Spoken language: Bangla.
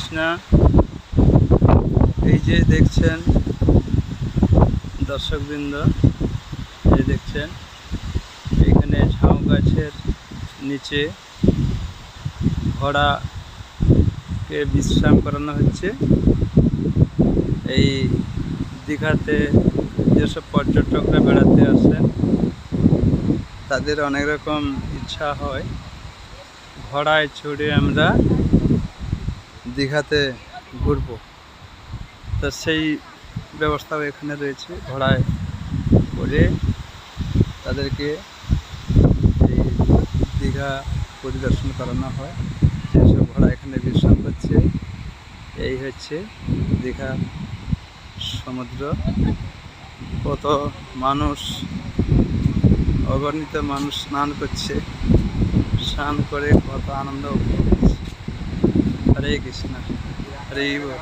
কৃষ্ণা। এই যে দেখছেন দর্শকবৃন্দ, এই দেখছেন এইখানে ঝাউ গাছের নিচে ঘোড়াকে বিশ্রাম করানো হচ্ছে। এই দীঘাতে যেসব পর্যটকরা বেড়াতে আসেন তাদের অনেক রকম ইচ্ছা হয় ঘোড়ায় চড়ে আমরা দীঘাতে ঘুরবো, তো সেই ব্যবস্থাও এখানে রয়েছে। ঘোড়ায় করে তাদেরকে এই দীঘা পরিদর্শন করানো হয়। যেসব ঘোড়া এখানে বিশ্রাম করছে, এই হচ্ছে দীঘা সমুদ্র। কত মানুষ, অগণিত মানুষ স্নান করছে, স্নান করে কত আনন্দ উপভোগ করছে। হরে কৃষ্ণ, হরে বল।